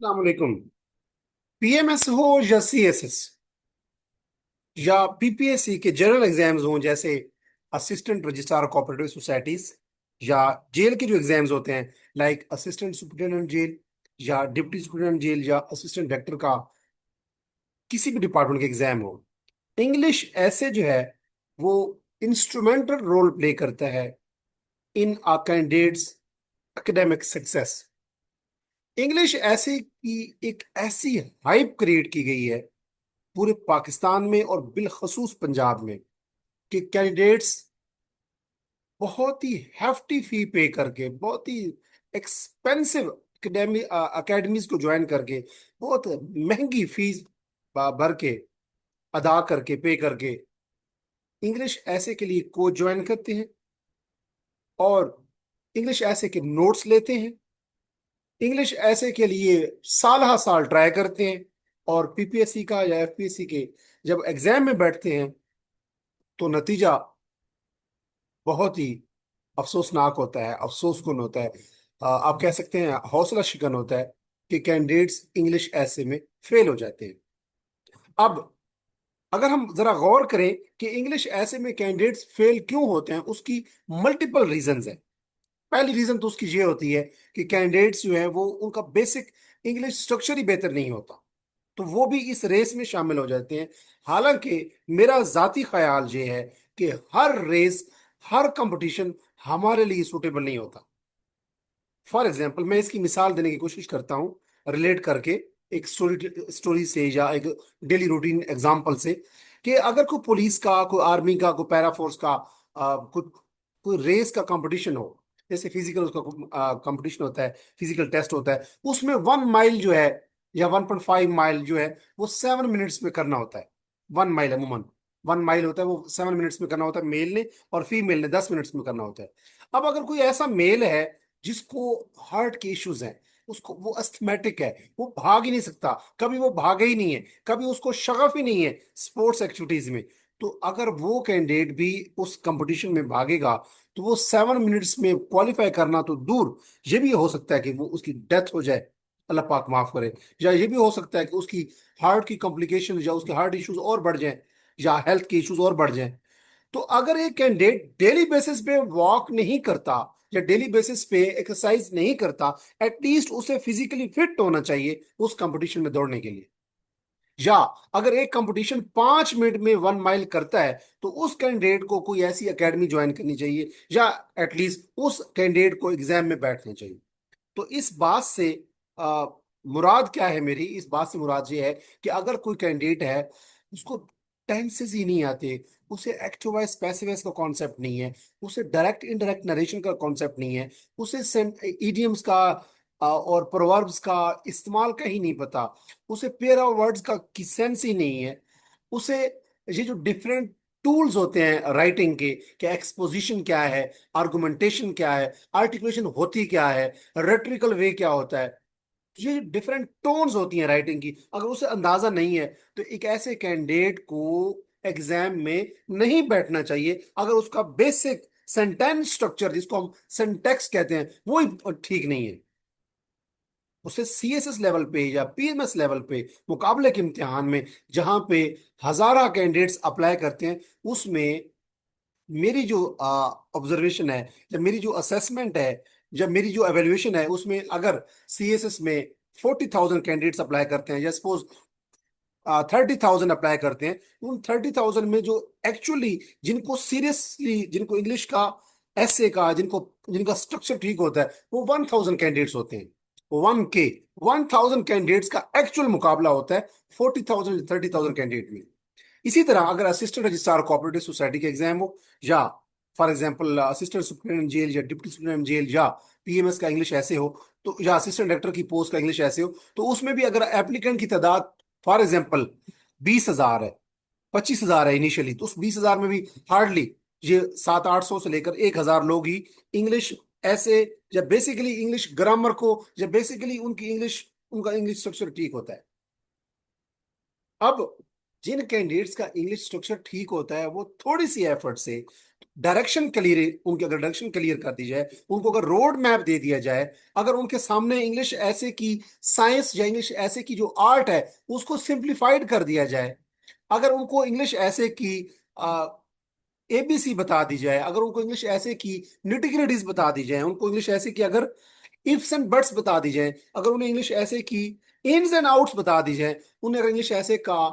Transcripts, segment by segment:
वालेकुम। पीएमएस हो या सीएसएस या पीपीएससी के जनरल एग्जाम्स हों, जैसे असिस्टेंट रजिस्ट्रार कोऑपरेटिव सोसाइटीज, या जेल के जो एग्जाम्स होते हैं लाइक असिस्टेंट सुपरिटेंडेंट जेल या डिप्टी सुपरिटेंडेंट जेल या असिस्टेंट डायरेक्टर का किसी भी डिपार्टमेंट के एग्जाम हो, इंग्लिश ऐसे जो है वो इंस्ट्रूमेंटल रोल प्ले करता है इन आ कैंडिडेट्स एकेडमिक सक्सेस। इंग्लिश ऐसे की एक ऐसी हाइप क्रिएट की गई है पूरे पाकिस्तान में और बिलखसूस पंजाब में कि कैंडिडेट्स बहुत ही हेफ्टी फी पे करके, बहुत ही एक्सपेंसिव अकेडमीज को ज्वाइन करके, बहुत महंगी फीस भर के, अदा करके, पे करके इंग्लिश ऐसे के लिए कोच ज्वाइन करते हैं और इंग्लिश ऐसे के नोट्स लेते हैं। इंग्लिश ऐसे के लिए साल हर साल ट्राई करते हैं और पीपीएससी का या एफपीएससी के जब एग्जाम में बैठते हैं तो नतीजा बहुत ही अफसोसनाक होता है, अफसोसकुन होता है। आप कह सकते हैं हौसला शिकन होता है कि कैंडिडेट्स इंग्लिश ऐसे में फेल हो जाते हैं। अब अगर हम जरा गौर करें कि इंग्लिश ऐसे में कैंडिडेट्स फेल क्यों होते हैं, उसकी मल्टीपल रीजंस है। पहली रीजन तो उसकी ये होती है कि कैंडिडेट्स जो है वो उनका बेसिक इंग्लिश स्ट्रक्चर ही बेहतर नहीं होता, तो वो भी इस रेस में शामिल हो जाते हैं। हालांकि मेरा जाती ख्याल ये है कि हर रेस, हर कंपटीशन हमारे लिए सूटेबल नहीं होता। फॉर एग्जाम्पल मैं इसकी मिसाल देने की कोशिश करता हूँ, रिलेट करके एक स्टोरी से या एक डेली रूटीन एग्जाम्पल से, कि अगर कोई पुलिस का, कोई आर्मी का, कोई पैरा फोर्स का कोई कोई रेस का कंपटीशन हो, जैसे फिजिकल उसका कंपटीशन होता है, फिजिकल टेस्ट होता है, उसमें 1 माइल जो है या 1.5 माइल जो है वो 7 मिनट्स में करना होता है। 1 माइल अमूमन 1 माइल होता है, वो 7 मिनट्स में करना होता है मेल ने, और फीमेल ने 10 मिनट्स में करना होता है। अब अगर कोई ऐसा मेल है जिसको हार्ट के इश्यूज हैं, उसको, वो अस्थमेटिक है, वो भाग ही नहीं सकता, कभी वो भागे ही नहीं है, कभी उसको शगफ ही नहीं है स्पोर्ट्स एक्टिविटीज में, तो अगर वो कैंडिडेट भी उस कंपटीशन में भागेगा तो वो 7 मिनट्स में क्वालिफाई करना तो दूर, ये भी हो सकता है कि वो उसकी डेथ हो जाए, अल्लाह पाक माफ करे। या ये भी हो सकता है कि उसकी हार्ट की कॉम्प्लिकेशन या उसके हार्ट इश्यूज और बढ़ जाएं, या हेल्थ के इश्यूज और बढ़ जाएं। तो अगर एक कैंडिडेट डेली बेसिस पे वॉक नहीं करता या डेली बेसिस पे एक्सरसाइज नहीं करता, एटलीस्ट उसे फिजिकली फिट होना चाहिए उस कंपटीशन में दौड़ने के लिए। या अगर एक कंपटीशन 5 मिनट में 1 माइल करता है तो उस कैंडिडेट को कोई ऐसी एकेडमी ज्वाइन करनी चाहिए, या एटलीस्ट उस कैंडिडेट को एग्जाम में बैठना चाहिए। तो इस बात से आ, मुराद क्या है, मेरी इस बात से मुराद ये है कि अगर कोई कैंडिडेट है उसको टेंसेस ही नहीं आते, उसे एक्टिव वॉइस पैसिव वॉइस का कॉन्सेप्ट नहीं है, उसे डायरेक्ट इनडायरेक्ट नरेशन का कॉन्सेप्ट नहीं है, उसे इडियम्स का और प्रोवर्ब्स का इस्तेमाल का ही नहीं पता, उसे पेयर ऑफ वर्ड्स का की सेंस ही नहीं है, उसे ये जो डिफरेंट टूल्स होते हैं राइटिंग के, क्या एक्सपोजिशन क्या है, आर्गुमेंटेशन क्या है, आर्टिकुलेशन होती क्या है, रेटरिकल वे क्या होता है, ये डिफरेंट टोन्स होती हैं राइटिंग की, अगर उसे अंदाजा नहीं है तो एक ऐसे कैंडिडेट को एग्जाम में नहीं बैठना चाहिए, अगर उसका बेसिक सेंटेंस स्ट्रक्चर, जिसको हम सिंटैक्स कहते हैं, वो ही ठीक नहीं है। उसे सीएसएस लेवल पे या पीएमएस लेवल पे मुकाबले के इम्तिहान में, जहां पे हजारा कैंडिडेट्स अप्लाई करते हैं, उसमें मेरी जो ऑब्जर्वेशन है, जब मेरी जो असेसमेंट है, जब मेरी जो एवेल्युएशन है, उसमें अगर सीएसएस में 40,000 कैंडिडेट्स अप्लाई करते हैं, या सपोज 30,000 अप्लाई करते हैं, उन 30,000 में जो एक्चुअली जिनको सीरियसली, जिनको इंग्लिश का एसे का, जिनको जिनका स्ट्रक्चर ठीक होता है, वो 1,000 कैंडिडेट्स होते हैं। 1,000 कैंडिडेट्स का एक्चुअल मुकाबला होता है 40,000 30,000 कैंडिडेट में। इसी तरह अगर असिस्टेंट रजिस्ट्रार कोऑपरेटिव सोसाइटी के एग्जाम हो, या for example assistant superintendent jail या डिप्टी सुपरिटेंडेंट जेल, या पीएमएस का इंग्लिश ऐसे हो, तो या असिस्टेंट डायरेक्टर की पोस्ट का इंग्लिश ऐसे हो, तो उसमें भी अगर एप्लीकेंट की तादाद फॉर एग्जांपल 20,000 है, 25,000 है इनिशियली, तो उस 20,000 में भी हार्डली ये 700-800 से लेकर 1,000 लोग ही इंग्लिश ऐसे, या बेसिकली इंग्लिश ग्रामर को, या बेसिकली उनकी इंग्लिश, उनका इंग्लिश स्ट्रक्चर ठीक होता है। अब जिन कैंडिडेट्स का इंग्लिश स्ट्रक्चर ठीक होता है वो थोड़ी सी एफर्ट से डायरेक्शन क्लियर, उनकी अगर डायरेक्शन क्लियर कर दी जाए, उनको अगर रोड मैप दे दिया जाए, अगर उनके सामने इंग्लिश ऐसे की साइंस या इंग्लिश ऐसे की जो आर्ट है उसको सिंप्लीफाइड कर दिया जाए, अगर उनको इंग्लिश ऐसे की एबीसी बता दी जाए, अगर उनको इंग्लिश ऐसे की निटिग्रिटीज बता दी जाए, उनको इंग्लिश ऐसे की अगर इफ्स एंड बट्स बता दी जाए, अगर उन्हें इंग्लिश ऐसे की इन्स एंड आउट्स बता दी जाए, उन्हें अगर इंग्लिश ऐसे का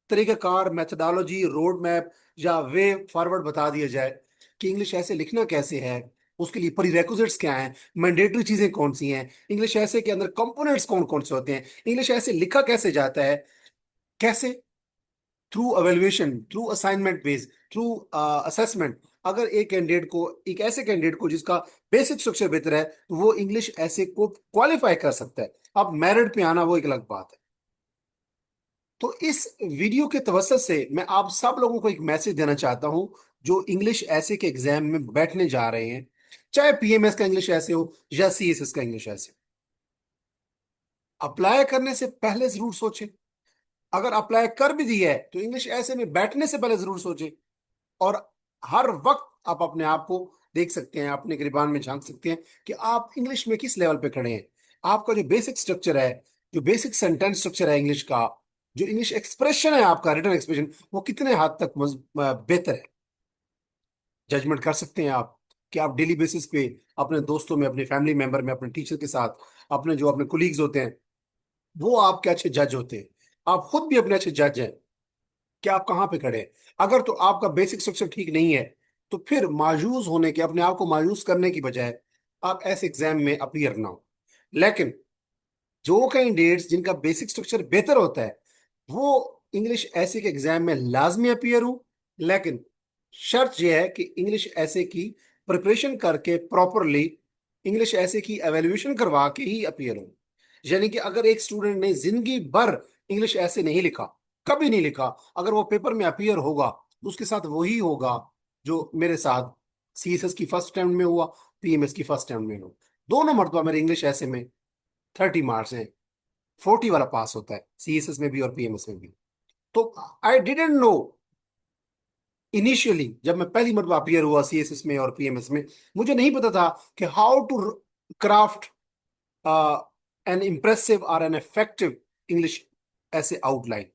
तरीकाकार, मेथडोलॉजी, रोड मैप या वे फॉरवर्ड बता दिया जाए कि इंग्लिश ऐसे लिखना कैसे है, उसके लिए प्रीरेक्विजिट्स क्या हैं, मैंडेटरी चीजें कौन सी हैं, इंग्लिश ऐसे के अंदर कंपोनेंट्स कौन कौन से होते हैं, इंग्लिश ऐसे लिखा कैसे जाता है, कैसे, through evaluation, through assignment based, through assessment. अगर एक कैंडिडेट को, एक ऐसे कैंडिडेट को जिसका बेसिक स्ट्रक्चर बेहतर है, तो वो इंग्लिश ऐसे को क्वालिफाई कर सकता है। अब मेरिट पे आना वो एक अलग बात है। तो इस वीडियो के तवसत से मैं आप सब लोगों को एक मैसेज देना चाहता हूं, जो इंग्लिश ऐसे के एग्जाम में बैठने जा रहे हैं, चाहे पीएमएस का इंग्लिश ऐसे हो या सीएसएस का इंग्लिश ऐसे हो, अप्लाई करने से पहले जरूर सोचें। अगर अप्लाई कर भी दिया है तो इंग्लिश ऐसे में बैठने से पहले जरूर सोचें। और हर वक्त आप अपने आप को देख सकते हैं, अपने गिरबान में झांक सकते हैं कि आप इंग्लिश में किस लेवल पे खड़े हैं। आपका जो बेसिक स्ट्रक्चर है, जो बेसिक सेंटेंस स्ट्रक्चर है इंग्लिश का, जो इंग्लिश एक्सप्रेशन है आपका, रिटन एक्सप्रेशन, वो कितने हद तक बेहतर है। जजमेंट कर सकते हैं आप कि आप डेली बेसिस पे अपने दोस्तों में, अपने फैमिली मेंबर में, अपने टीचर के साथ, अपने जो अपने कोलीग्स होते हैं, वो आपके अच्छे जज होते हैं। आप खुद भी अपने अच्छे जज हैं कि आप कहाँ पे खड़े हैं। अगर तो आपका बेसिक स्ट्रक्चर ठीक नहीं है, तो फिर मायूस होने के, अपने आप को मायूस करने की बजाय आप ऐसे एग्जाम में अपीयर ना हो। लेकिन जो कैंडिडेट्स जिनका बेसिक स्ट्रक्चर बेहतर होता है, वो इंग्लिश ऐसे के एग्जाम में लाजमी अपीयर हो। लेकिन शर्त यह है कि इंग्लिश ऐसे की प्रिपरेशन करके प्रॉपरली इंग्लिश ऐसे की एवेल्युएशन करवा के ही अपीयर हो। यानी कि अगर एक स्टूडेंट ने जिंदगी भर इंग्लिश ऐसे नहीं लिखा, कभी नहीं लिखा, अगर वो पेपर में अपीयर होगा तो उसके साथ वही होगा जो मेरे साथ सीएसएस की फर्स्ट अटेम्प्ट में हुआ, पीएमएस की फर्स्ट अटेम्प्ट में हुआ। दोनों मरतबा मेरे इंग्लिश ऐसे में 30 मार्क्स हैं, 40 वाला पास होता है सीएसएस में भी और पीएमएस में भी। तो आई डिडेंट नो इनिशियली, जब मैं पहली मरतबा अपीयर हुआ सीएसएस में और पीएमएस में, मुझे नहीं पता था कि how to craft an impressive और an effective English essay outline.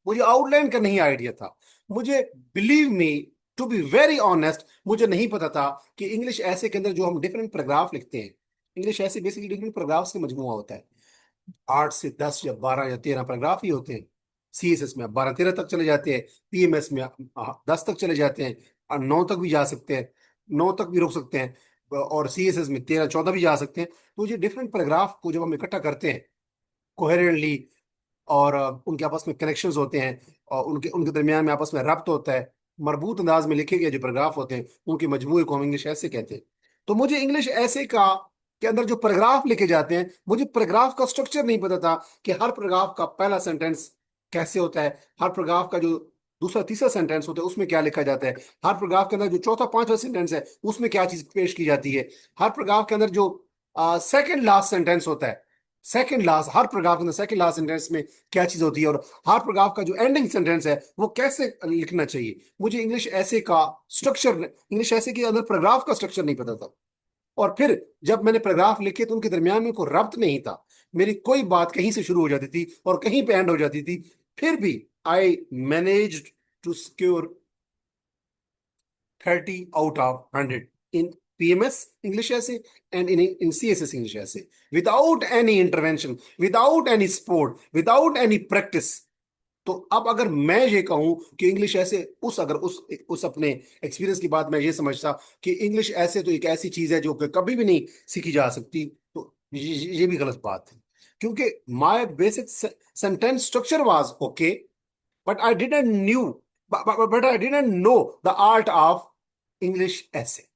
मुझे आउटलाइन का नहीं आइडिया था। मुझे, believe me, to be very honest, मुझे नहीं पता था कि इंग्लिश ऐसे के अंदर जो हम डिफरेंट पैराग्राफ लिखते हैं, इंग्लिश ऐसे बेसिकली डिफरेंट पैराग्राफ्स का मजमूआ होता है। 8 से 10 या 12 या 13 पैराग्राफ ही होते हैं। सीएसएस में 12-13 तक चले जाते हैं, पीएमएस में 10 तक चले जाते हैं, और 9 तक भी जा सकते हैं, 9 तक भी रुक सकते हैं, और सीएसएस में 13-14 भी जा सकते हैं। तो ये डिफरेंट पैराग्राफ को जब हम इकट्ठा करते हैं कोहेरेंटली, और उनके आपस में कनेक्शंस होते हैं, और उनके उनके दरमियान में आपस में रब्त होता है, मरबूत अंदाज में लिखे गए जो पैराग्राफ होते हैं, उनके मजमूए को हम इंग्लिश ऐसे कहते हैं। तो मुझे इंग्लिश ऐसे का के अंदर जो पैराग्राफ लिखे जाते हैं, मुझे पैराग्राफ का स्ट्रक्चर नहीं पता था कि हर पैराग्राफ का पहला सेंटेंस कैसे होता है, हर पैराग्राफ का जो दूसरा तीसरा सेंटेंस होता है उसमें क्या लिखा जाता है, हर पैराग्राफ के अंदर जो चौथा पांचवा सेंटेंस है उसमें क्या चीज पेश की जाती है, हर पैराग्राफ के अंदर जो सेकंड लास्ट सेंटेंस होता है, सेकंड लास्ट, हर पैराग्राफ के अंदर सेकंड लास्ट सेंटेंस में क्या चीज होती है, और हर पैराग्राफ का जो एंडिंग सेंटेंस है वो कैसे लिखना चाहिए। मुझे इंग्लिश ऐसे का स्ट्रक्चर, इंग्लिश ऐसे के अंदर पैराग्राफ का स्ट्रक्चर नहीं पता था। और फिर जब मैंने पैराग्राफ लिखे तो उनके दरमियान में कोई रब्त नहीं था, मेरी कोई बात कहीं से शुरू हो जाती थी और कहीं पे एंड हो जाती थी। फिर भी I managed to secure 30 out of 100 in PMS English essay and in CSS English essay, without any intervention, without any sport, without any practice। तो अब अगर मैं ये कहूं कि इंग्लिश ऐसे, उस अगर उस अपने एक्सपीरियंस की बात मैं ये समझता कि इंग्लिश ऐसे तो एक ऐसी चीज है जो कि कभी भी नहीं सीखी जा सकती, तो ये भी गलत बात है। क्योंकि my basic sentence structure was okay, but I didn't knew, but I didn't know the art of English ऐसे,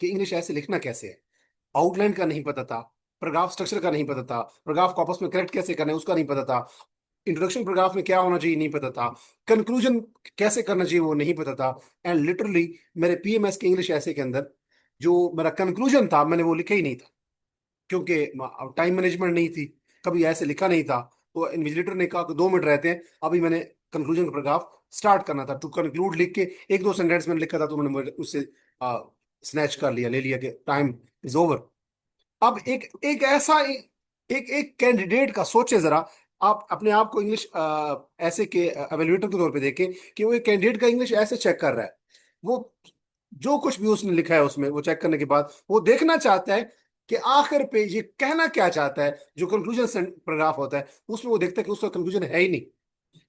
कि इंग्लिश ऐसे लिखना कैसे है। आउटलाइन का नहीं पता था, पैराग्राफ स्ट्रक्चर का नहीं पता था, पैराग्राफ को आपस में करेक्ट कैसे करना है उसका नहीं पता था, इंट्रोडक्शन पैराग्राफ में क्या होना चाहिए नहीं पता था, कंक्लूजन कैसे करना चाहिए वो नहीं पता था। एंड लिटरली मेरे पीएमएस के इंग्लिश ऐसे के अंदर जो मेरा कंक्लूजन था मैंने वो लिखा ही नहीं था, क्योंकि टाइम मैनेजमेंट नहीं थी, कभी ऐसे लिखा नहीं था। तो इन्विजिलेटर ने कहा कि 2 मिनट रहते हैं, अभी मैंने कंक्लूजन का पैराग्राफ स्टार्ट करना था। टू कंक्लूड लिख के एक दो सेंटेंस मैंने लिखा था तो उन्होंने उससे स्नैच कर लिया, ले लिया कि टाइम इज ओवर। अब एक एक ऐसा एक एक कैंडिडेट का सोचे जरा, आप अपने आप को इंग्लिश ऐसे के एवेल्युएटर के तौर पे देखें कि वो एक कैंडिडेट का इंग्लिश ऐसे चेक कर रहा है। वो जो कुछ भी उसने लिखा है उसमें वो चेक करने के बाद वो देखना चाहता है कि आखिर पे ये कहना क्या चाहता है। जो कंक्लूजन पैराग्राफ होता है उसमें वो देखता है कि उसका कंक्लूजन है ही नहीं।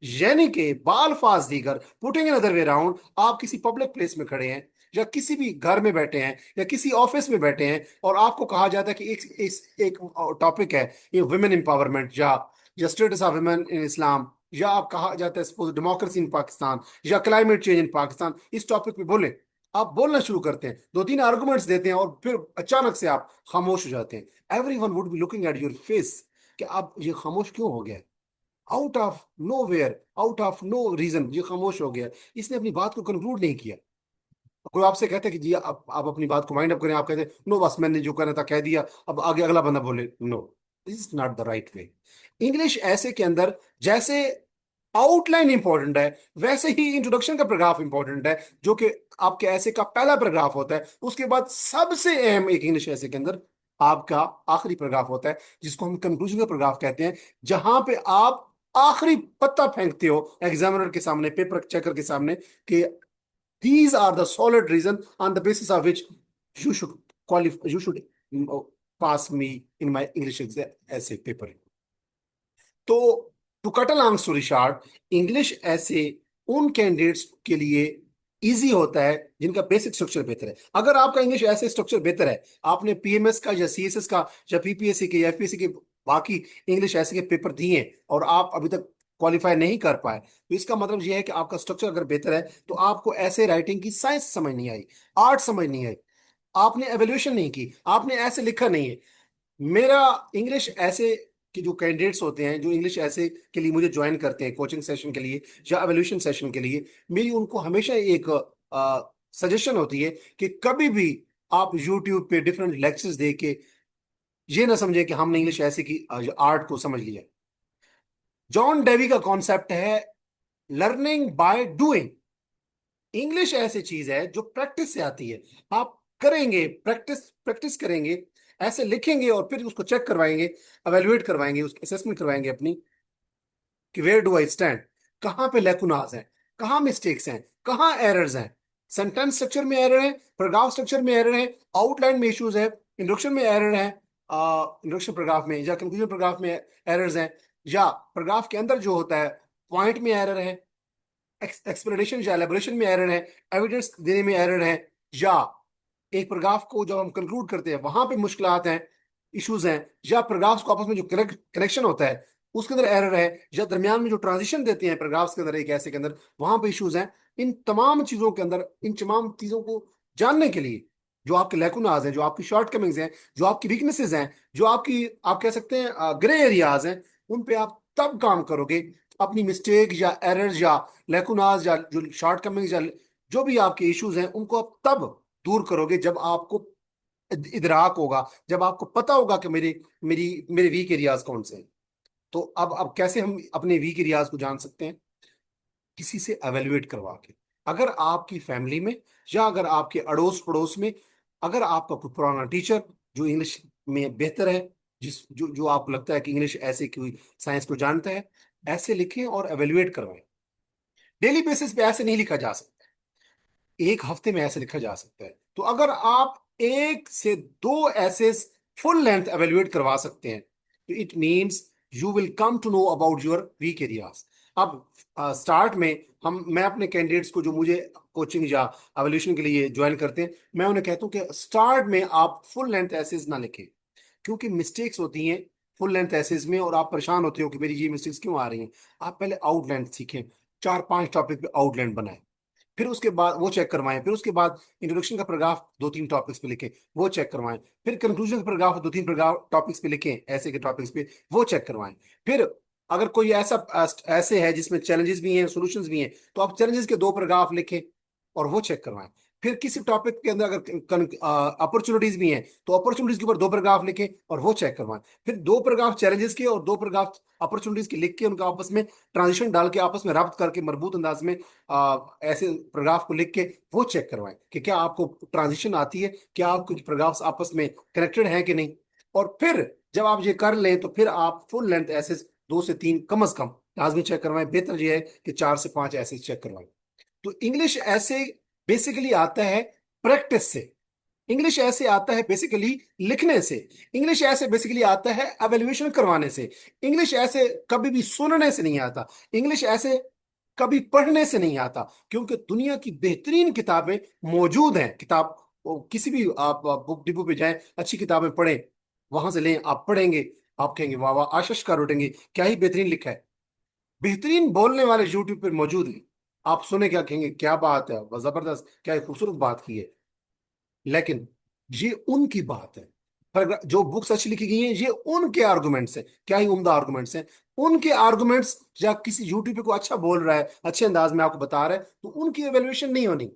यानी कि बालफाज दीगर, putting in other way around, आप किसी पब्लिक प्लेस में खड़े हैं या किसी भी घर में बैठे हैं या किसी ऑफिस में बैठे हैं और आपको कहा जाता है कि एक टॉपिक है ये वुमेन एम्पावरमेंट या स्टेटस ऑफ वुमेन इन इस्लाम, या आप कहा जाता है सपोज डेमोक्रेसी इन पाकिस्तान या क्लाइमेट चेंज इन पाकिस्तान, इस टॉपिक पे बोले। आप बोलना शुरू करते हैं, दो तीन आर्गुमेंट्स देते हैं और फिर अचानक से आप खामोश हो जाते हैं। Everyone would be looking at your face कि आप ये खामोश क्यों हो गया। Out of nowhere, out of no reason ये खामोश हो गया। इसने अपनी बात को कंक्लूड नहीं किया। कोई आपसे कहता है कि जी आप अपनी बात को माइंड अप करें, आप कहते हैं नो बस मैंने जो करना था कह दिया, अब आगे अगला बंदा बोले। No, this is not the right way. English ऐसे के अंदर जैसे आउटलाइन इंपॉर्टेंट है वैसे ही इंट्रोडक्शन का पैराग्राफ इंपॉर्टेंट है, जो कि आपके ऐसे का पहला पैराग्राफ होता है। उसके बाद सबसे अहम एक इंग्लिश ऐसे के अंदर आपका आखिरी पैराग्राफ होता है, जिसको हम कंक्लूजन का पैराग्राफ कहते हैं, जहां पे आप आखिरी पत्ता फेंकते हो एग्जामिनर के सामने, पेपर चेकर के सामने, कि these are the solid reason on the basis of which you should qualify, you should pass me in my English essay paper। तो to cut a long story short, English essay उन candidates के लिए easy होता है जिनका basic structure बेहतर है। अगर आपका इंग्लिश ऐसे स्ट्रक्चर बेहतर है, आपने पीएमएस का या सीएसएस का या पीपीएससी के या एफपीएससी के बाकी इंग्लिश ऐसे के पेपर दिए हैं और आप अभी तक क्वालिफाई नहीं कर पाए, तो इसका मतलब यह है कि आपका स्ट्रक्चर अगर बेहतर है तो आपको ऐसे राइटिंग की साइंस समझ नहीं आई, आर्ट समझ नहीं आई, आपने एवेल्यूशन नहीं की, आपने ऐसे लिखा नहीं है। मेरा इंग्लिश ऐसे कि जो कैंडिडेट्स होते हैं जो इंग्लिश ऐसे के लिए मुझे ज्वाइन करते हैं कोचिंग सेशन के लिए या एवोल्यूशन सेशन के लिए, मेरी उनको हमेशा एक सजेशन होती है कि कभी भी आप यूट्यूब पे डिफरेंट लेक्चर्स दे के ये ना समझे कि हमने इंग्लिश ऐसे की आर्ट को समझ लिया। जॉन डेवी का कॉन्सेप्ट है लर्निंग बाय डूइंग। इंग्लिश ऐसी चीज है जो प्रैक्टिस से आती है। आप करेंगे, प्रैक्टिस प्रैक्टिस करेंगे, ऐसे लिखेंगे और फिर उसको चेक करवाएंगे, अवेलुएट करवाएंगे, उसकी असेसमेंट करवाएंगे अपनी, कि वेयर डू आई स्टैंड, कहाँ पे लैकुनास हैं, कहाँ मिस्टेक्स हैं, कहाँ एरर्स हैं। सेंटेंस स्ट्रक्चर में एरर है, पैराग्राफ स्ट्रक्चर में एरर है, आउटलाइन में इश्यूज है, इंट्रोडक्शन में एरर है, इंट्रोडक्शन पैराग्राफ में या कंक्लूजन पैराग्राफ में एरर्स हैं, या पैराग्राफ के अंदर जो होता है पॉइंट में एरर है, एक्सप्लेनेशन या एलेबोरेशन में एरर है, एविडेंस देने में एरर है, या एक पैराग्राफ को जब हम कंक्लूड करते हैं वहां पे मुश्किलात हैं, इश्यूज हैं, या पैराग्राफ्स को आपस में जो कनेक्शन होता है उसके अंदर एरर है, या दरमियान में जो ट्रांजिशन देते हैं पैराग्राफ्स के अंदर एक ऐसे के अंदर वहां पे इश्यूज हैं। इन तमाम चीजों के अंदर, इन तमाम चीजों को जानने के लिए, जो आपके लैकुनाज हैं, जो आपकी शॉर्ट कमिंग्स हैं, जो आपकी वीकनेसेस हैं, जो आपकी आप कह सकते हैं ग्रे एरियाज हैं, उन पे आप तब काम करोगे। अपनी मिस्टेक या एरर्स या लैकुनाज या जो शॉर्ट कमिंग्स या जो भी आपके इश्यूज हैं उनको आप तब दूर करोगे जब आपको इदराक होगा, जब आपको पता होगा कि मेरे मेरी मेरे वीक एरियाज कौन से हैं। तो अब कैसे हम अपने वीक एरियाज को जान सकते हैं? किसी से एवेल्युएट करवा के। अगर आपकी फैमिली में या अगर आपके अड़ोस पड़ोस में अगर आपका कोई पुराना टीचर जो इंग्लिश में बेहतर है, जिस जो जो आपको लगता है कि इंग्लिश ऐसे कोई साइंस को जानता है, ऐसे लिखें और एवेल्युएट करवाएं। डेली बेसिस पे ऐसे नहीं लिखा जा सकता, एक हफ्ते में ऐसे लिखा जा सकता है। तो अगर आप एक से दो ऐसे फुल लेंथ एवेल्युएट करवा सकते हैं तो it means you will come to know about your weak areas. अब स्टार्ट में मैं अपने कैंडिडेट्स को जो मुझे कोचिंग या एवोल्यूशन के लिए ज्वाइन करते हैं, मैं उन्हें कहता हूं कि स्टार्ट में आप फुल लेंथ एसेज ना लिखें, क्योंकि मिस्टेक्स होती हैं फुल लेंथ एसेज में और आप परेशान होते हो कि मेरी ये मिस्टेक्स क्यों आ रही हैं। आप पहले आउटलाइन सीखें, चार पांच टॉपिक पे आउटलाइन बनाएं, फिर उसके बाद वो चेक करवाएं, फिर उसके बाद इंट्रोडक्शन का पैराग्राफ दो तीन टॉपिक्स पे लिखें, वो चेक करवाएं, फिर कंक्लूजन का पैराग्राफ दो तीन पैराग्राफ टॉपिक्स पे लिखें, ऐसे के टॉपिक्स पे वो चेक करवाएं। फिर अगर कोई ऐसे है जिसमें चैलेंजेस भी हैं, सॉल्यूशंस भी हैं, तो आप चैलेंजेस के दो पैराग्राफ लिखें और वो चेक करवाएं। फिर किसी टॉपिक के अंदर अगर अपॉर्चुनिटीज भी हैं तो अपॉर्चुनिटीज के ऊपर दो पैराग्राफ लिखें और वो चेक करवाएं। फिर दो पैराग्राफ चैलेंजेस के और दो पैराग्राफ अपॉर्चुनिटीज के लिख के उनका आपस में ट्रांजिशन डाल के आपस में रब्त करके मजबूत अंदाज में ऐसे पैराग्राफ को लिख के वो चेक करवाएं कि क्या आपको ट्रांजिशन आती है, क्या आपके पैराग्राफ्स आपस में कनेक्टेड हैं कि नहीं। और फिर जब आप ये कर लें तो फिर आप फुल लेंथ ऐसे 2 से 3 कम से कम लाजमी चेक करवाएं। बेहतर ये है कि 4 से 5 ऐसे चेक करवाएं। तो इंग्लिश ऐसे बेसिकली आता है प्रैक्टिस से। इंग्लिश ऐसे आता है बेसिकली लिखने से। इंग्लिश ऐसे बेसिकली आता है एवेल्युएशन करवाने से। इंग्लिश ऐसे कभी भी सुनने से नहीं आता। इंग्लिश ऐसे कभी पढ़ने से नहीं आता, क्योंकि दुनिया की बेहतरीन किताबें मौजूद हैं। किताब किसी भी आप बुक डिपो पे जाएं, अच्छी किताबें पढ़ें, वहां से लें, आप पढ़ेंगे, आप कहेंगे वाह वाह, आशीष का उठेंगे, क्या ही बेहतरीन लिखा है। बेहतरीन बोलने वाले यूट्यूब पर मौजूद हैं, आप सुने क्या कहेंगे, क्या बात है, वह जबरदस्त, क्या खूबसूरत बात की है। लेकिन ये उनकी बात है। पर जो बुक्स अच्छी लिखी गई हैं ये उनके आर्गुमेंट्स हैं, क्या ही उम्दा आर्गुमेंट्स हैं। उनके आर्गुमेंट्स या किसी यूट्यूब पे कोई अच्छा बोल रहा है, अच्छे अंदाज में आपको बता रहा है, तो उनकी एवेल्युएशन नहीं होनी,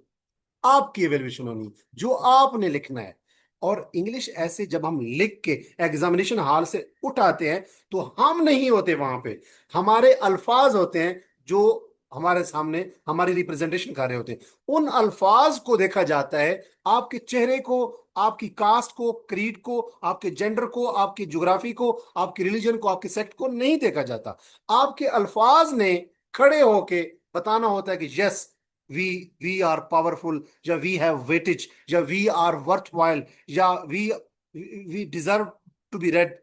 आपकी एवेल्युएशन होनी जो आपने लिखना है। और इंग्लिश ऐसे जब हम लिख के एग्जामिनेशन हॉल से उठाते हैं तो हम नहीं होते वहां पे, हमारे अल्फाज होते हैं जो हमारे सामने हमारी रिप्रेजेंटेशन कर रहे होते हैं। उन अल्फाज को देखा जाता है, आपके चेहरे को, आपकी कास्ट को, क्रीड को, आपके जेंडर को, आपकी ज्योग्राफी को, आपकी रिलीजन को, आपके सेक्ट को नहीं देखा जाता। आपके अल्फाज ने खड़े होके बताना होता है कि yes, we we are powerful, या वी हैव वेटेज, या वी आर वर्थ वाइल, या we deserve to be read.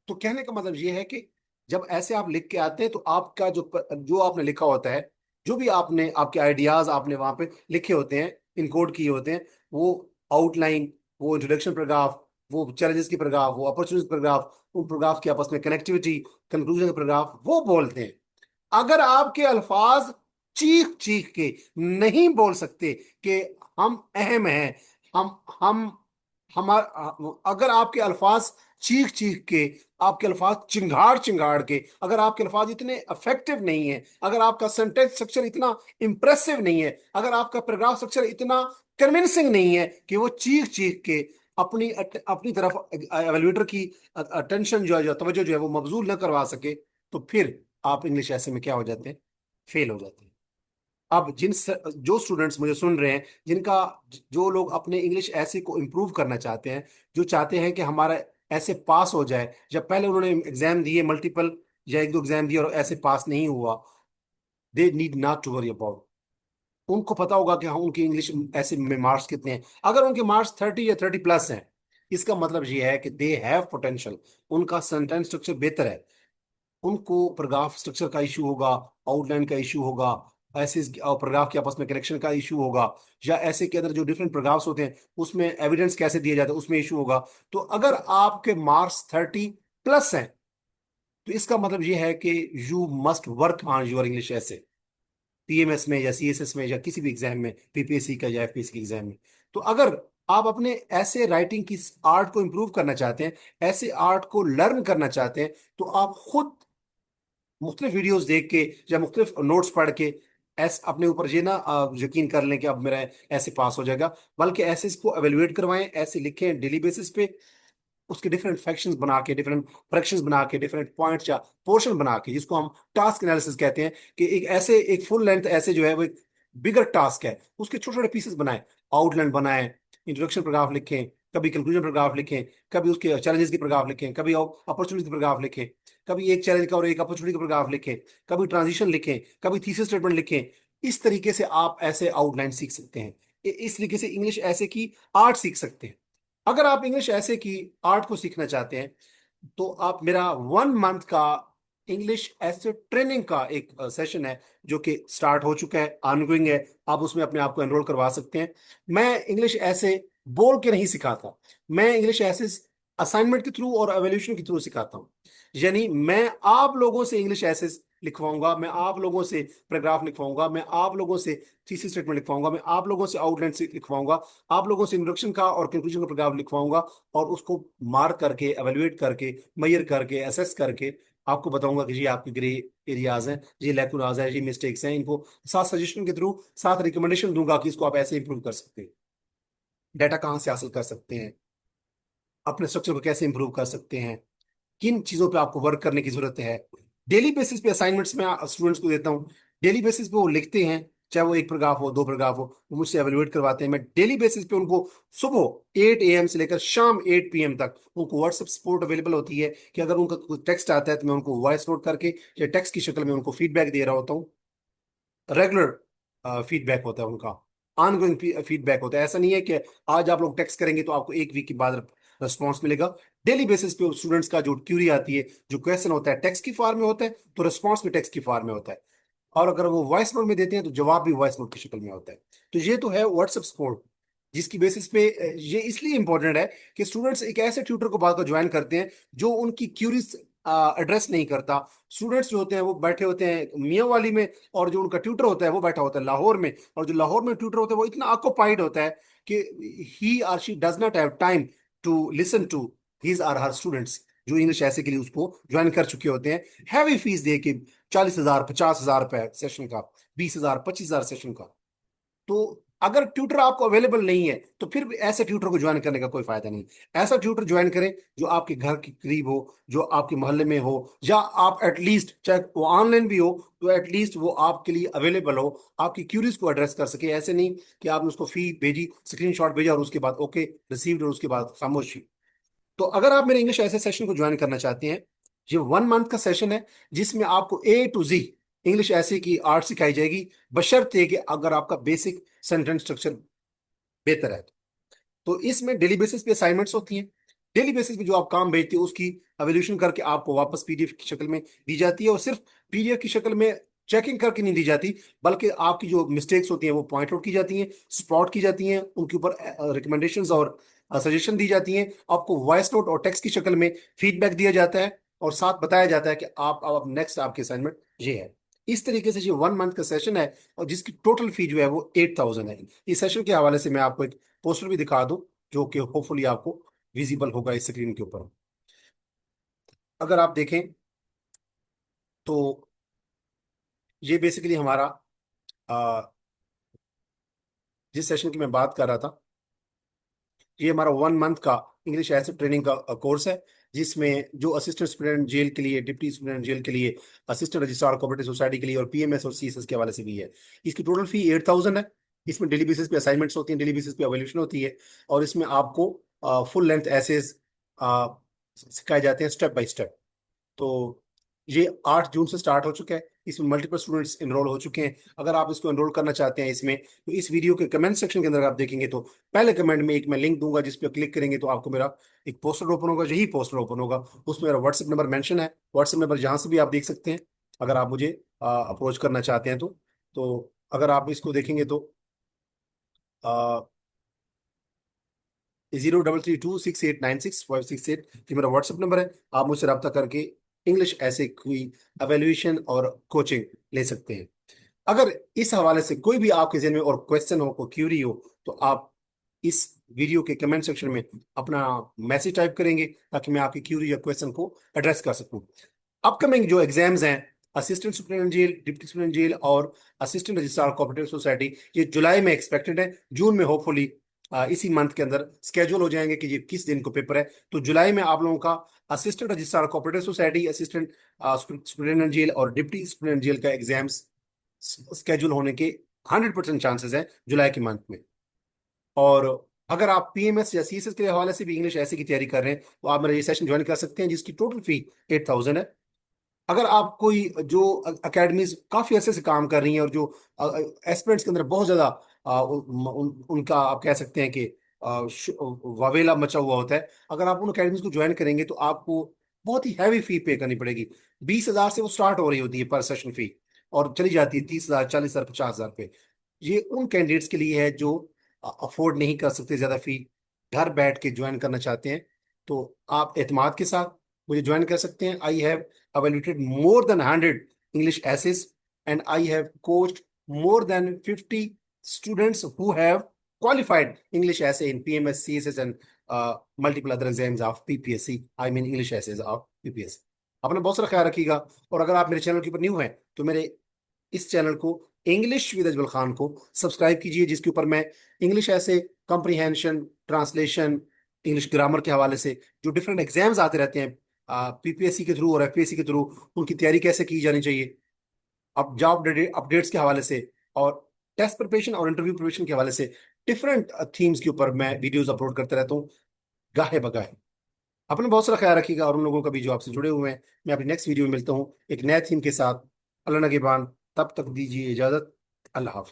तो कहने का मतलब ये है कि जब ऐसे आप लिख के आते हैं तो आपका जो आपने लिखा होता है, जो भी आपने आपके आइडियाज आपने वहां पे लिखे होते हैं, इनकोड किए होते हैं, वो आउटलाइन, वो इंट्रोडक्शन पैराग्राफ, वो चैलेंजेस की पैराग्राफ, वो अपॉर्चुनिटी पैराग्राफ, उन पैराग्राफ के आपस में कनेक्टिविटी, कंक्लूजन के पैराग्राफ वो बोलते हैं। अगर आपके अल्फाज चीख चीख के नहीं बोल सकते कि हम अहम हैं, हम हमार अगर आपके अल्फाज चीख चीख के, आपके अल्फाज चिंगाड़ चिंगाड़ के, अगर आपके अल्फाज इतने इफेक्टिव नहीं है, अगर आपका सेंटेंस स्ट्रक्चर इतना इंप्रेसिव नहीं है, अगर आपका पैराग्राफ स्ट्रक्चर इतना कन्विंसिंग नहीं है कि वो चीख चीख के अपनी अपनी तरफ एवेल्युएटर की अटेंशन जो है, जो तवज्जो जो है वो मबजूल न करवा सके, तो फिर आप इंग्लिश ऐसे में क्या हो जाते हैं, फेल हो जाते हैं। अब जो स्टूडेंट्स मुझे सुन रहे हैं, जिनका, जो लोग अपने इंग्लिश ऐसे को इम्प्रूव करना चाहते हैं, जो चाहते हैं कि हमारा ऐसे पास हो जाए, जब पहले उन्होंने एग्जाम दिए मल्टीपल, या एक दो एग्जाम दिए और ऐसे पास नहीं हुआ, they need not to worry about. उनको पता होगा कि हाँ उनकी इंग्लिश ऐसे में मार्क्स कितने हैं। अगर उनके मार्क्स 30 या 30 प्लस हैं, इसका मतलब ये है कि दे हैव पोटेंशियल, उनका सेंटेंस स्ट्रक्चर बेहतर है। उनको पैराग्राफ स्ट्रक्चर का इशू होगा, आउटलाइन का इशू होगा, ऐसे पैराग्राफ के आपस में कनेक्शन का इशू होगा, या ऐसे के अंदर जो डिफरेंट पैराग्राफ्स होते हैं उसमें एविडेंस कैसे दिया जाता है उसमें इशू होगा। तो अगर आपके मार्क्स 30 प्लस हैं तो इसका मतलब ये है कि you must work on your English ऐसे, पीएमएस में या सीएसएस में या किसी भी एग्जाम में, पीपीएससी का या एफपीएससी के एग्जाम में। तो अगर आप अपने ऐसे राइटिंग की आर्ट को इंप्रूव करना चाहते हैं, ऐसे आर्ट को लर्न करना चाहते हैं, तो आप खुद मुख्तलिफ वीडियोस देख के या मुख्तलिफ नोट्स पढ़ के ऐसे अपने ऊपर ये ना यकीन कर लें कि अब मेरा ऐसे पास हो जाएगा, बल्कि ऐसे इसको एवेलुएट करवाएं, ऐसे लिखें डेली बेसिस पे, उसके डिफरेंट फैक्शंस बना के, डिफरेंट फ्रैक्शंस बना के, डिफरेंट पॉइंट्स या पोर्शन बना के, जिसको हम टास्क एनालिसिस कहते हैं, कि एक ऐसे एक फुल लेंथ ऐसे जो है वो एक बिगर टास्क है, उसके छोटे छोटे पीसेस बनाए, आउटलाइन बनाए, इंट्रोडक्शन पैराग्राफ लिखें, कभी कंक्लूजन पैराग्राफ लिखें, कभी उसके चैलेंजेस की पैराग्राफ लिखें, कभी अपॉर्चुनिटी पैराग्राफ लिखें, कभी एक चैलेंज का और एक अपॉर्चुनिटी का पैराग्राफ लिखें, कभी ट्रांजिशन लिखें, कभी थीसिस स्टेटमेंट लिखें। इस तरीके से आप ऐसे आउटलाइन सीख सकते हैं। इस तरीके से इंग्लिश ऐसे की आर्ट सीख सकते हैं। अगर आप इंग्लिश ऐसे की आर्ट को सीखना चाहते हैं तो आप मेरा 1 मंथ का इंग्लिश ऐसे ट्रेनिंग का एक सेशन है जो कि स्टार्ट हो चुका है, ऑनगोइंग है, आप उसमें अपने आप को एनरोल करवा सकते हैं। मैं इंग्लिश ऐसे बोल के नहीं सिखाता, मैं इंग्लिश ऐसे असाइनमेंट के थ्रू और एवेल्यूशन के थ्रू सिखाता हूँ। यानी मैं आप लोगों से इंग्लिश ऐसे लिखवाऊंगा, मैं आप लोगों से पैराग्राफ लिखवाऊंगा, मैं आप लोगों से थीसिस स्टेटमेंट लिखवाऊंगा, मैं आप लोगों से आउटलाइन लिखवाऊंगा, आप लोगों से इंट्रोडक्शन का और कंक्लूजन का पैराग्राफ लिखवाऊंगा, और उसको मार्क करके, एवेलुएट करके, मेजर करके, असेस करके आपको बताऊंगा कि जी आपके ग्रे एरियाज हैं, ये लैकुनाज है, ये मिस्टेक्स हैं, इनको साथ सजेशन के थ्रू, साथ रिकमेंडेशन दूंगा कि इसको आप ऐसे इंप्रूव कर सकते हैं। डाटा कहाँ से हासिल कर सकते हैं, अपने स्ट्रक्चर को कैसे इंप्रूव कर सकते हैं, किन चीजों पे आपको वर्क करने की जरूरत है। डेली बेसिस पे असाइनमेंट्स में स्टूडेंट्स को देता हूँ। डेली बेसिस पे वो लिखते हैं, चाहे वो एक पैराग्राफ हो, दो पैराग्राफ हो, वो मुझसे एवेलुएट करवाते हैं। मैं डेली बेसिस पे उनको सुबह 8 AM से लेकर शाम 8 PM तक उनको व्हाट्सएप सपोर्ट अवेलेबल होती है कि अगर उनका कोई टेक्स्ट आता है तो मैं उनको वॉइस नोट करके या टेक्स्ट की शक्ल में उनको फीडबैक दे रहा होता हूँ। रेगुलर फीडबैक होता है उनका, ऑनगोइंग फीडबैक होता है। ऐसा नहीं है कि आज आप लोग टेक्स्ट करेंगे तो आपको एक वीक के बाद रिस्पॉन्स मिलेगा। डेली बेसिस पे स्टूडेंट्स का जो क्यूरी आती है, जो क्वेश्चन होता है, टेक्स्ट की फॉर्म में होता है तो रिस्पॉन्स भी टेक्स्ट की फॉर्म में होता है। और अगर वो वॉइस नोट में देते हैं तो जवाब भी वॉइस नोट की शक्ल में होता है। तो ये तो है व्हाट्सएप सपोर्ट, जिसकी बेसिस पे ये इसलिए इंपॉर्टेंट है कि स्टूडेंट्स एक ऐसे ट्यूटर को बाद को ज्वाइन करते हैं जो उनकी क्यूरीज एड्रेस नहीं करता। स्टूडेंट्स जो होते हैं वो बैठे होते हैं मियाँ वाली में, और जो उनका ट्यूटर होता है वो बैठा होता है लाहौर में। और जो लाहौर में ट्यूटर होता है वो इतना ऑक्युपाइड होता है कि he or she does not have time to listen to his or her students जो इंग्लिश ऐसे के लिए उसको ज्वाइन कर चुके होते हैं, हैवी फीस दे के 40,000 50,000 रुपए सेशन का, 20,000 25,000 सेशन का। तो अगर ट्यूटर आपको अवेलेबल नहीं है तो फिर भी ऐसे ट्यूटर को ज्वाइन करने का कोई फायदा नहीं। ऐसा ट्यूटर ज्वाइन करें जो आपके घर के करीब हो, जो आपके मोहल्ले में हो, या आप एटलीस्ट चाहे वो ऑनलाइन भी हो तो एटलीस्ट वो आपके लिए अवेलेबल हो, आपकी क्यूरीज को एड्रेस कर सके। ऐसे नहीं कि आपने उसको फी भेजी, स्क्रीनशॉट भेजा और उसके बाद ओके रिसीव्ड और उसके बाद खामोशी। तो अगर आप मेरे इंग्लिश ऐसे सेशन को ज्वाइन करना चाहते हैं, ये 1 मंथ का सेशन है जिसमें आपको A to Z इंग्लिश ऐसे की आर्ट सिखाई जाएगी, बशर्ते कि अगर आपका बेसिक सेंटेंस स्ट्रक्चर बेहतर है। तो इसमें डेली बेसिस पे असाइनमेंट्स होती हैं। डेली बेसिस पे जो आप काम भेजते हो उसकी एवोल्यूशन करके आपको वापस पीडीएफ की शक्ल में दी जाती है, और सिर्फ पीडीएफ की शक्ल में चेकिंग करके नहीं दी जाती, बल्कि आपकी जो मिस्टेक्स होती हैं वो पॉइंट आउट की जाती हैं, स्पॉट की जाती हैं, उनके ऊपर रिकमेंडेशंस और सजेशन दी जाती हैं। आपको वॉइस नोट और टेक्स्ट की शक्ल में फीडबैक दिया जाता है, और साथ बताया जाता है कि आप अब नेक्स्ट आपकी असाइनमेंट ये है। इस तरीके से ये 1 मंथ का सेशन है, और जिसकी टोटल फी जो है वो 8,000 है। इस सेशन के हवाले से मैं आपको एक पोस्टर भी दिखा दूं जो कि होपफुली आपको विजिबल होगा इस स्क्रीन के ऊपर। अगर आप देखें तो ये बेसिकली हमारा आ, जिस सेशन की मैं बात कर रहा था, ये हमारा 1 मंथ का इंग्लिश एसिड ट्रेनिंग का कोर्स है, जिसमें जो असिस्टेंट स्टूडेंट जेल के लिए, डिप्टी स्टूडेंट जेल के लिए, असिस्टेंट रजिस्ट्रार कोऑपरेटिव सोसाइटी के लिए, और पीएमएस और सीएसएस के हवाले से भी है। इसकी टोटल फी 8,000 है। इसमें डेली बेसिस पे असाइनमेंट्स होती हैं, डेली बेसिस पे एवोल्यूशन होती है, और इसमें आपको फुल लेंथ एसेज सिखाए जाते हैं स्टेप बाय स्टेप। तो ये 8 जून से स्टार्ट हो चुका है। इसमें मल्टीपल स्टूडेंट्स एनरोल हो चुके हैं। अगर आप इसको एनरोल करना चाहते हैं इसमें, तो इस वीडियो के कमेंट सेक्शन के अंदर आप देखेंगे तो पहले कमेंट में एक मैं लिंक दूंगा, जिस पर क्लिक करेंगे तो आपको मेरा एक पोस्टर ओपन होगा, यही पोस्टर ओपन होगा। उसमें मेरा व्हाट्सएप नंबर मेंशन है, व्हाट्सएप नंबर जहां से भी आप देख सकते हैं अगर आप मुझे अप्रोच करना चाहते हैं तो अगर आप इसको देखेंगे तो 03326896568 ये मेरा व्हाट्सएप नंबर है। आप मुझसे रब्ता करके इंग्लिश ऐसे कोई एवेल्युएशन और कोचिंग ले सकते हैं। अगर इस हवाले से कोई भी आपके जहन में और क्वेश्चन हो, कोई क्यूरी हो, तो आप इस वीडियो के कमेंट सेक्शन में अपना मैसेज टाइप करेंगे ताकि मैं आपकी क्यूरी या क्वेश्चन को एड्रेस कर सकूं। अपकमिंग जो एग्जाम्स हैं, assistant superintendent jail, deputy superintendent jail और असिस्टेंट रजिस्ट्रार कोऑपरेटिव सोसाइटी, ये जुलाई में एक्सपेक्टेड है। जून में होपफुली इसी मंथ के अंदर स्केड्यूल हो जाएंगे कि ये किस दिन को पेपर है। तो जुलाई में आप लोगों का assistant registrar cooperative society, assistant superintendent jail और डिप्टी सुपरिटेंडेंट जेल का एग्जाम्स स्केड्यूल होने के 100% चांसेस हैं जुलाई के मंथ में। और अगर आप पीएमएस या सीएसएस के हवाले से भी इंग्लिश ऐसे की तैयारी कर रहे हैं तो आप मेरा ये सेशन ज्वाइन कर सकते हैं, जिसकी टोटल फी 8,000 है। अगर आप कोई जो अकेडमीज काफी अरसे से काम कर रही हैं और जो एस्पिरेंट्स के अंदर बहुत ज्यादा उनका आप कह सकते हैं कि वावेला मचा हुआ होता है, अगर आप उन अकेडमीज को ज्वाइन करेंगे तो आपको बहुत ही हैवी फी पे करनी पड़ेगी। 20,000 से वो स्टार्ट हो रही होती है पर सेशन फी, और चली जाती है 30,000 40,000 50,000 पे। ये उन कैंडिडेट्स के लिए है जो अफोर्ड नहीं कर सकते ज्यादा फी, घर बैठ के ज्वाइन करना चाहते हैं। तो आप एतमाद के साथ मुझे ज्वाइन कर सकते हैं। I have evaluated more than 100 English essays, and I have coached more than 50 students who have qualified English essay in PMS, CSS, and multiple other exams of PPSC. I mean English essays of PPSC. अपना बहुत सारा ख्याल रखिएगा, और अगर आप मेरे channel के ऊपर न्यू हैं तो मेरे इस चैनल को इंग्लिश विद अजमल खान को सब्सक्राइब कीजिए, जिसके ऊपर मैं इंग्लिश ऐसे कंप्रीहेंशन, ट्रांसलेशन, इंग्लिश ग्रामर के हवाले से जो डिफरेंट एग्जाम्स आते रहते हैं पीपीएससी के थ्रू और एफपीएससी के थ्रू, उनकी तैयारी कैसे की जानी चाहिए, अब जॉब अपडेट्स के हवाले से और टेस्ट प्रिपरेशन और इंटरव्यू प्रिपरेशन के हवाले से डिफरेंट थीम्स के ऊपर मैं वीडियोस अपलोड करते रहता हूँ गाहे बगाहे। अपना बहुत सारा ख्याल रखिएगा, और उन लोगों का भी जो आपसे जुड़े हुए हैं। मैं अपनी नेक्स्ट वीडियो में मिलता हूँ एक नए थीम के साथ। अल्लाह नगेबान, तब तक दीजिए इजाजत। अल्लाह हाफिज।